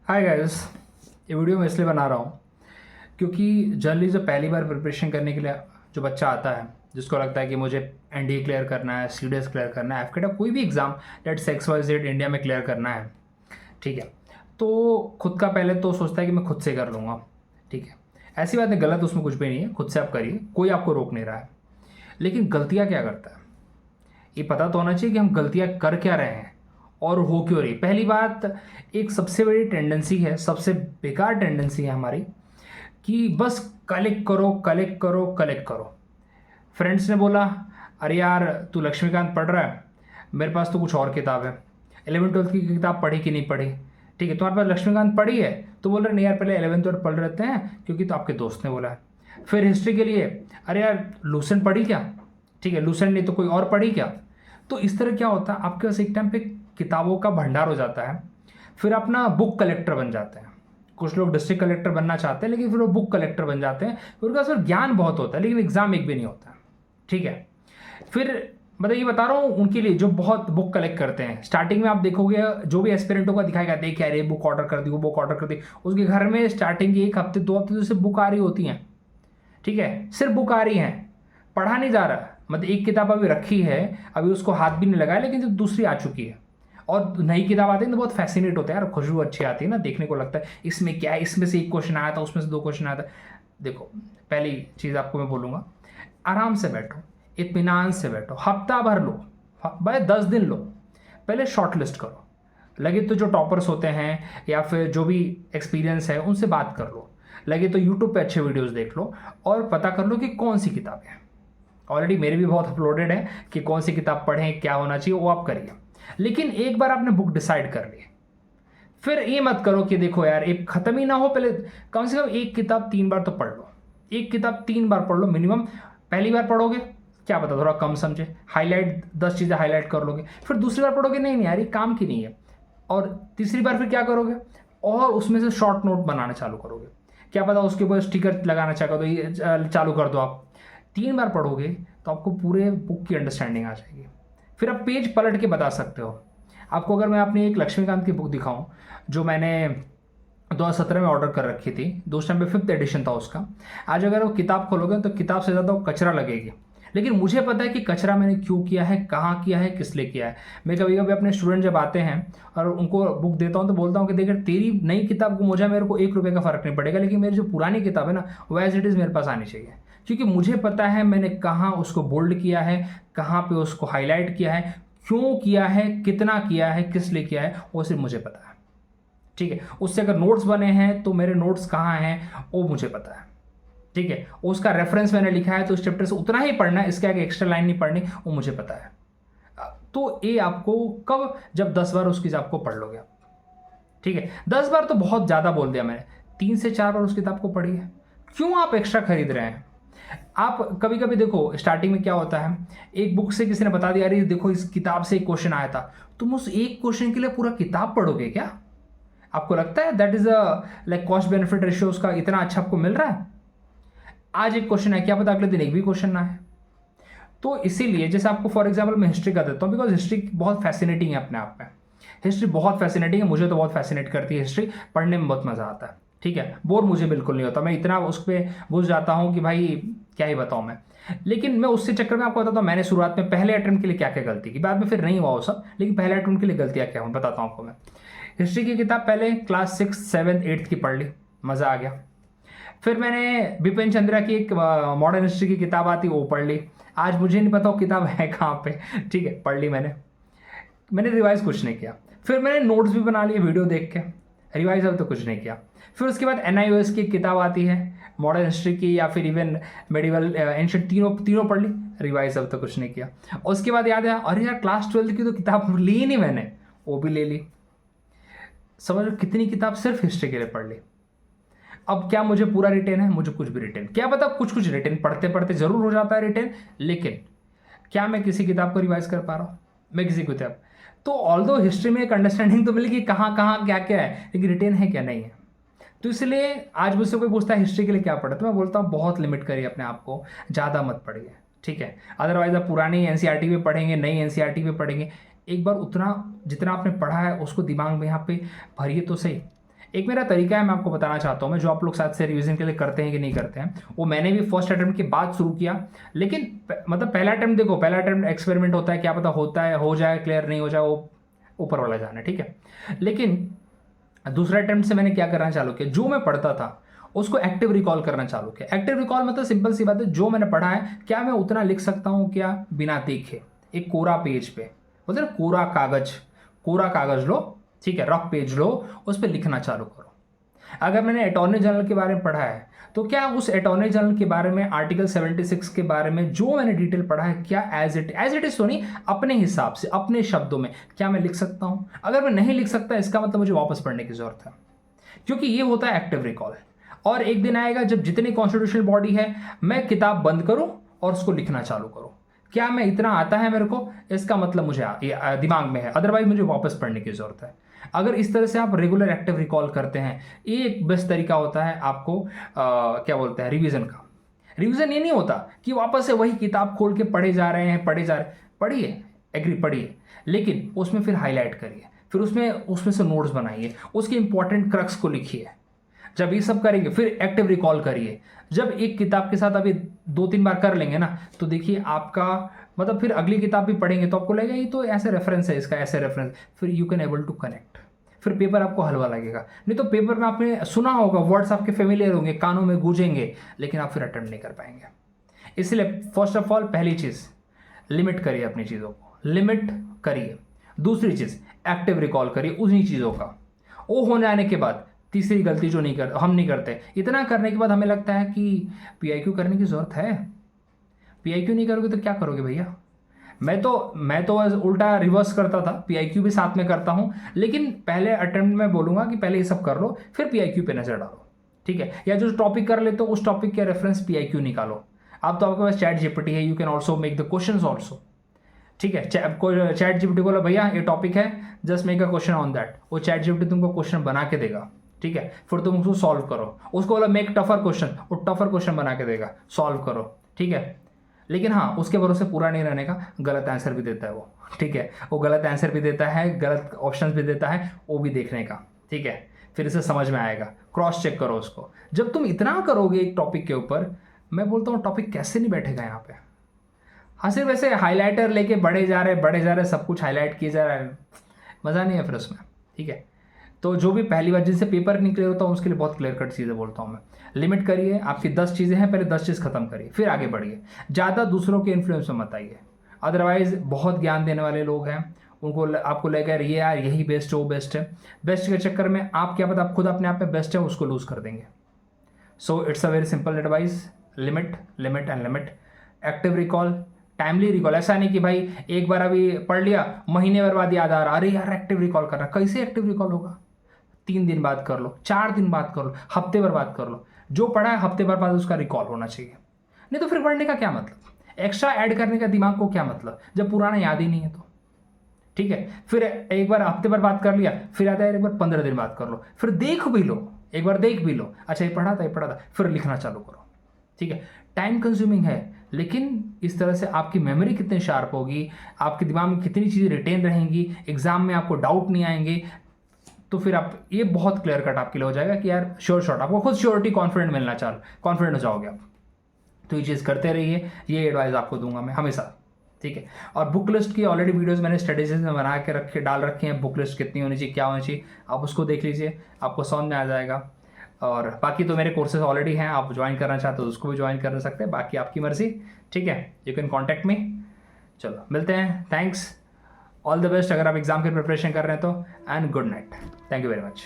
Hi guys. ये video मैं इसलिए बना रहा हूँ क्योंकि जनरली जो पहली बार प्रिपरेशन करने के लिए जो बच्चा आता है, जिसको लगता है कि मुझे एनडीए क्लियर करना है, सीडीएस क्लियर करना है, एफकेटा कोई भी exam let's X Y Z India में क्लियर करना है, ठीक है। तो खुद का पहले तो सोचता है कि मैं खुद से कर लूँगा, ठीक है। ऐसी बात है, गलत उसमें कुछ भी नहीं है, खुद से आप करिए, कोई आपको रोक नहीं रहा है। लेकिन गलतियाँ क्या करता है, ये पता तो होना चाहिए कि हम गलतियाँ कर क्या रहे हैं और हो क्यों रही। पहली बात, एक सबसे बड़ी टेंडेंसी है, सबसे बेकार टेंडेंसी है हमारी, कि बस कलेक्ट करो कलेक्ट करो कलेक्ट करो। फ्रेंड्स ने बोला, अरे यार तू लक्ष्मीकांत पढ़ रहा है, मेरे पास तो कुछ और किताब है। 11वीं 12वीं की किताब पढ़ी कि नहीं पढ़ी, ठीक है, तुम्हारे पास लक्ष्मीकांत पढ़ी है, तो बोल रहे नहीं यार पहले 11वीं 12वीं पढ़ लेते हैं क्योंकि तो आपके दोस्त ने बोला है। फिर हिस्ट्री के लिए, अरे यार लूसेंट पढ़ी क्या, ठीक है, लूसेंट नहीं तो कोई और पढ़ी क्या। तो इस तरह क्या होता है, आपके पास एक टाइम पे किताबों का भंडार हो जाता है, फिर अपना बुक कलेक्टर बन जाते हैं। कुछ लोग डिस्ट्रिक्ट कलेक्टर बनना चाहते हैं लेकिन फिर वो बुक कलेक्टर बन जाते हैं, फिर उनका सिर्फ ज्ञान बहुत होता है लेकिन एग्जाम एक भी नहीं होता, ठीक है। फिर मतलब ये बता रहा हूँ उनके लिए जो बहुत बुक कलेक्ट करते हैं। स्टार्टिंग में आप देखोगे जो भी एस्पिरेंटों का दिखाएगा, देख यार ये बुक ऑर्डर कर दी, वो बुक ऑर्डर कर दी, उसके घर में स्टार्टिंग के 1 हफ्ते 2 हफ्ते तो सिर्फ बुक आ रही होती हैं, ठीक है, सिर्फ बुक आ रही हैं, पढ़ा नहीं जा रहा। मतलब एक किताब अभी रखी है, अभी उसको हाथ भी नहीं लगाया, लेकिन जब दूसरी आ चुकी है और नई किताब आती है तो बहुत फैसिनेट होता है यार, खुशबू अच्छी आती है ना, देखने को लगता है इसमें क्या है, इसमें से 1 क्वेश्चन आया था, उसमें से 2 क्वेश्चन आया था। देखो, पहली चीज़ आपको मैं बोलूँगा, आराम से बैठो, इत्मीनान से बैठो, हफ्ता भर लो, भाई 10 दिन लो, पहले शॉर्ट लिस्ट करो। लगे तो जो टॉपर्स होते हैं या फिर जो भी एक्सपीरियंस है उनसे बात कर लो, लगे तो यूट्यूब पे अच्छे वीडियोस देख लो और पता कर लो कि कौन सी किताबें हैं। ऑलरेडी मेरे भी बहुत अपलोडेड है कि कौन सी किताब पढ़ें, क्या होना चाहिए, वो आप करिए। लेकिन एक बार आपने बुक डिसाइड कर ली, फिर ये मत करो कि देखो यार एक खत्म ही ना हो, पहले कम से कम एक किताब 3 बार तो पढ़ लो, एक किताब 3 बार पढ़ लो मिनिमम। पहली बार पढ़ोगे क्या पता थोड़ा कम समझे, हाईलाइट 10 चीज़ें हाईलाइट कर लोगे, फिर दूसरी बार पढ़ोगे नहीं नहीं यार ये काम की नहीं है, और तीसरी बार फिर क्या करोगे, और उसमें से शॉर्ट नोट बनाना चालू करोगे, क्या पता उसके ऊपर स्टिकर लगाना चाहो तो ये चालू कर दो आप। 3 बार पढ़ोगे तो आपको पूरे बुक की अंडरस्टैंडिंग आ जाएगी, फिर आप पेज पलट के बता सकते हो। आपको अगर मैं अपनी एक लक्ष्मीकांत की बुक दिखाऊं जो मैंने 2017 में ऑर्डर कर रखी थी, उस टाइम पे 5th एडिशन था उसका, आज अगर वो किताब खोलोगे तो किताब से ज़्यादा वो कचरा लगेगी। लेकिन मुझे पता है कि कचरा मैंने क्यों किया है, कहाँ किया है, किस लिए किया है। मैं कभी कभी अपने स्टूडेंट जब आते हैं और उनको बुक देता हूँ तो बोलता हूँ कि देख तेरी नई किताब को मुझे मेरे को 1 रुपये का फ़र्क नहीं पड़ेगा, लेकिन मेरी जो पुरानी किताब है ना वो एज इट इज़ मेरे पास आनी चाहिए, क्योंकि मुझे पता है मैंने कहाँ उसको बोल्ड किया है, कहाँ पे उसको हाईलाइट किया है, क्यों किया है, कितना किया है, किस लिए किया है, वो सिर्फ मुझे पता है, ठीक है। उससे अगर नोट्स बने हैं तो मेरे नोट्स कहाँ हैं वो मुझे पता है, ठीक है। उसका रेफरेंस मैंने लिखा है तो इस चैप्टर से उतना ही पढ़ना है, इसके आगे एक्स्ट्रा लाइन नहीं पढ़नी, वो मुझे पता है। तो ये आपको कब, जब 10 बार उस किताब को पढ़ लोगे आप, ठीक है। 10 बार तो बहुत ज़्यादा बोल दिया मैंने, 3 से 4 बार उस किताब को पढ़िए। क्यों आप एक्स्ट्रा खरीद रहे हैं। आप कभी कभी देखो स्टार्टिंग में क्या होता है, एक बुक से किसी ने बता दिया अरे देखो इस किताब से 1 क्वेश्चन आया था, तुम उस 1 क्वेश्चन के लिए पूरा किताब पढ़ोगे क्या। आपको लगता है that is a like cost benefit ratio उसका इतना अच्छा आपको मिल रहा है। आज 1 क्वेश्चन है, क्या पता अगले दिन एक भी क्वेश्चन ना है। तो इसीलिए जैसे आपको फॉर एग्जाम्पल मैं हिस्ट्री का देता हूँ, बिकॉज हिस्ट्री बहुत फैसिनेटिंग है अपने आप में, हिस्ट्री बहुत फैसिनेटिंग है, मुझे तो बहुत फैसिनेट करती है हिस्ट्री, पढ़ने में बहुत मज़ा आता है, ठीक है। बोर मुझे बिल्कुल नहीं होता, मैं इतना उस पर घुस जाता हूँ कि भाई क्या ही बताऊँ मैं। लेकिन मैं उससे चक्कर में आपको बताता हूँ मैंने शुरुआत में पहले अटेम्प्ट के लिए क्या क्या गलती की, बाद में फिर नहीं हुआ वो सब, लेकिन पहले अटेम्प्ट के लिए गलतियाँ क्या हुई बताता हूँ आपको मैं। हिस्ट्री की किताब पहले क्लास 6, 7, 8 की पढ़ ली, मज़ा आ गया। फिर मैंने बिपिन चंद्रा की एक मॉडर्न हिस्ट्री की किताब आती वो पढ़ ली, आज मुझे नहीं पता वो किताब है कहाँ पे, ठीक है, पढ़ ली मैंने। मैंने रिवाइज कुछ नहीं किया, फिर मैंने नोट्स भी बना लिए वीडियो देख के, रिवाइज अब तो कुछ नहीं किया। फिर उसके बाद NIOS की किताब आती है मॉडर्न हिस्ट्री की या फिर इवन मेडिवल एंशिएंट, तीनों तीनों पढ़ ली, रिवाइज अब तो कुछ नहीं किया। और उसके बाद याद आया अरे यार क्लास 12th की तो किताब ली ही नहीं मैंने, वो भी ले ली। समझ लो कितनी किताब सिर्फ हिस्ट्री के लिए पढ़ ली। अब क्या मुझे पूरा रिटेन है, मुझे कुछ भी रिटेन, क्या पता कुछ कुछ रिटेन पढ़ते पढ़ते जरूर हो जाता है रिटेन, लेकिन क्या मैं किसी किताब को रिवाइज कर पा रहा हूँ, मैं किसी किताब। तो ऑल्दो हिस्ट्री में एक अंडरस्टैंडिंग तो मिली कि कहाँ कहाँ क्या क्या है, लेकिन रिटेन है क्या नहीं है। तो इसलिए आज मुझसे कोई पूछता है हिस्ट्री के लिए क्या पढ़ा, तो मैं बोलता हूँ बहुत लिमिट करिए अपने आप को, ज़्यादा मत पढ़िए, ठीक है। अदरवाइज आप पुरानी NCERT भी पढ़ेंगे, नई NCERT भी पढ़ेंगे, एक बार उतना जितना आपने पढ़ा है उसको दिमाग में यहाँ पे भरिए तो सही। एक मेरा तरीका है, मैं आपको बताना चाहता हूँ, मैं जो आप लोग साथ से रिवीजन के लिए करते हैं कि नहीं करते हैं, वो मैंने भी फर्स्ट अटेम्प्ट के बाद शुरू किया। लेकिन मतलब पहला अटेम्प्ट देखो, पहला अटेम्प्ट एक्सपेरिमेंट होता है, क्या पता होता है, हो जाए क्लियर, नहीं हो जाए वो ऊपर वाला जाना है, ठीक है। लेकिन दूसरा अटेम्प्ट से मैंने क्या करना चालू किया, जो मैं पढ़ता था उसको एक्टिव रिकॉल करना चालू किया। एक्टिव रिकॉल मतलब सिंपल सी बात है, जो मैंने पढ़ा है क्या मैं उतना लिख सकता हूँ क्या बिना देखे, एक कोरा पेज पे, बोलते हैं कोरा कागज लो, ठीक है, रफ पेज लो, उस पर लिखना चालू करो। अगर मैंने अटॉर्नी जनरल के बारे में पढ़ा है तो क्या उस अटॉर्नी जनरल के बारे में, आर्टिकल 76 के बारे में जो मैंने डिटेल पढ़ा है, क्या एज इट इज तो नहीं, अपने हिसाब से अपने शब्दों में क्या मैं लिख सकता हूं? अगर मैं नहीं लिख सकता, इसका मतलब मुझे वापस पढ़ने की जरूरत है, क्योंकि ये होता है एक्टिव रिकॉल। और एक दिन आएगा जब जितनी कॉन्स्टिट्यूशनल बॉडी है, मैं किताब बंद करूं और उसको लिखना चालू करूं। क्या मैं इतना आता है मेरे को, इसका मतलब मुझे दिमाग में है, अदरवाइज मुझे वापस पढ़ने की जरूरत है। अगर इस तरह से आप रेगुलर एक्टिव रिकॉल करते हैं, एक बेस्ट तरीका होता है आपको क्या बोलते हैं, रिवीजन का। रिवीजन ये नहीं होता कि वापस से वही किताब खोल के पढ़िए, एग्री पढ़िए, लेकिन उसमें फिर हाईलाइट करिए, फिर उसमें से नोट्स बनाइए, उसके इंपॉर्टेंट क्रक्स को लिखिए। जब ये सब करेंगे फिर एक्टिव रिकॉल करिए। जब एक किताब के साथ अभी 2-3 बार कर लेंगे ना, तो देखिए आपका मतलब फिर अगली किताब भी पढ़ेंगे तो आपको लगेगा ये तो ऐसे रेफरेंस है, इसका ऐसे रेफरेंस, फिर you can able to connect. फिर पेपर आपको हलवा लगेगा, नहीं तो पेपर में आपने सुना होगा, वर्ड्स आपके फेमिलियर होंगे, कानों में गूंजेंगे, लेकिन आप फिर अटेम्प्ट नहीं कर पाएंगे। इसलिए फर्स्ट ऑफ ऑल पहली चीज़, लिमिट करिए अपनी चीज़ों को, लिमिट करिए। दूसरी चीज़, एक्टिव रिकॉल करिए उन्हीं चीज़ों का। वो हो जाने के बाद तीसरी गलती जो हम नहीं करते, इतना करने के बाद हमें लगता है कि पीआईक्यू करने की ज़रूरत है। पीआईक्यू नहीं करोगे तो क्या करोगे भैया? मैं तो उल्टा रिवर्स करता था, पीआईक्यू भी साथ में करता हूँ, लेकिन पहले अटेम्प्ट में बोलूँगा कि पहले ये सब कर लो, फिर पीआईक्यू पे नज़र डालो, ठीक है। या जो टॉपिक कर लेते हो उस टॉपिक के रेफरेंस पीआईक्यू निकालो। अब तो आपके पास चैट जीपीटी है, you can also make the question also, ठीक है। चैट जीपीटी बोला भैया ये टॉपिक है, just make a question on that, वो चैट जीपीटी तुमको क्वेश्चन बना के देगा, ठीक है। फिर तुम उसको सॉल्व करो। उसको बोला मेक टफर क्वेश्चन, वो टफर क्वेश्चन बना के देगा, सॉल्व करो, ठीक है। लेकिन हाँ, उसके भरोसे पूरा नहीं रहने का, गलत आंसर भी देता है वो, ठीक है। वो गलत आंसर भी देता है, गलत ऑप्शन भी देता है, वो भी देखने का, ठीक है। फिर इसे समझ में आएगा, क्रॉस चेक करो उसको। जब तुम इतना करोगे एक टॉपिक के ऊपर, मैं बोलता हूँ टॉपिक कैसे नहीं बैठेगा यहाँ पे। हाँ, सिर्फ वैसे हाईलाइटर लेके बढ़े जा रहे, सब कुछ हाईलाइट किए जा रहा है, मज़ा नहीं है फिर उसमें, ठीक है। तो जो भी पहली बार जिनसे पेपर नहीं क्लियर होता हूँ उसके लिए बहुत क्लियर कट चीज़ें बोलता हूँ मैं। लिमिट करिए, आपकी 10 चीज़ें हैं, पहले 10 चीज़ खत्म करिए, फिर आगे बढ़िए। ज़्यादा दूसरों के इन्फ्लुएंस में मत आइए, अदरवाइज बहुत ज्ञान देने वाले लोग हैं, उनको आपको लगेगा ये यार यही बेस्ट है, वो बेस्ट है। बेस्ट के चक्कर में आप क्या पता आप खुद अपने आप में बेस्ट है उसको लूज़ कर देंगे। So it's a very simple advice, limit and limit. Active recall, timely recall, ऐसा नहीं कि भाई एक बार अभी पढ़ लिया, महीने भर बाद याद आ रहा, अरे यार एक्टिव रिकॉल करना, कैसे एक्टिव रिकॉल होगा? 3 दिन बाद कर लो, 4 दिन बाद कर लो, हफ्ते भर बाद कर लो, जो पढ़ा है हफ्ते भर बाद उसका रिकॉल होना चाहिए। नहीं तो फिर पढ़ने का क्या मतलब, एक्स्ट्रा ऐड करने का दिमाग को क्या मतलब, जब पुराना याद ही नहीं है तो, ठीक है। फिर एक बार हफ्ते भर बात कर लिया, फिर आता है एक बार 15 दिन बाद कर लो, फिर देख भी लो, एक बार देख भी लो, अच्छा ये पढ़ा था, फिर लिखना चालू करो, ठीक है। टाइम कंज्यूमिंग है, लेकिन इस तरह से आपकी मेमोरी कितनी शार्प होगी, आपके दिमाग में कितनी चीज़ें रिटेन रहेंगी, एग्जाम में आपको डाउट नहीं आएंगे, तो फिर आप ये बहुत क्लियर कट आपके लिए हो जाएगा कि यार श्योर शॉट, आपको खुद श्योरिटी, कॉन्फिडेंट हो जाओगे आप। तो ये चीज़ करते रहिए, ये एडवाइस आपको दूंगा मैं हमेशा, ठीक है। और बुक लिस्ट की ऑलरेडी वीडियोस मैंने स्ट्रेटेजीज में बना के डाल रखे हैं, बुक लिस्ट कितनी होनी चाहिए, क्या होनी चाहिए, आप उसको देख लीजिए, आपको समझ में आ जाएगा। और बाकी तो मेरे कोर्सेज ऑलरेडी हैं, आप ज्वाइन करना चाहते हो उसको भी ज्वाइन कर सकते हैं, बाकी आपकी मर्जी, ठीक है। You can contact me. चलो मिलते हैं, थैंक्स, ऑल द बेस्ट अगर आप एग्जाम की प्रिपरेशन कर रहे हैं तो, and good night, thank you very much.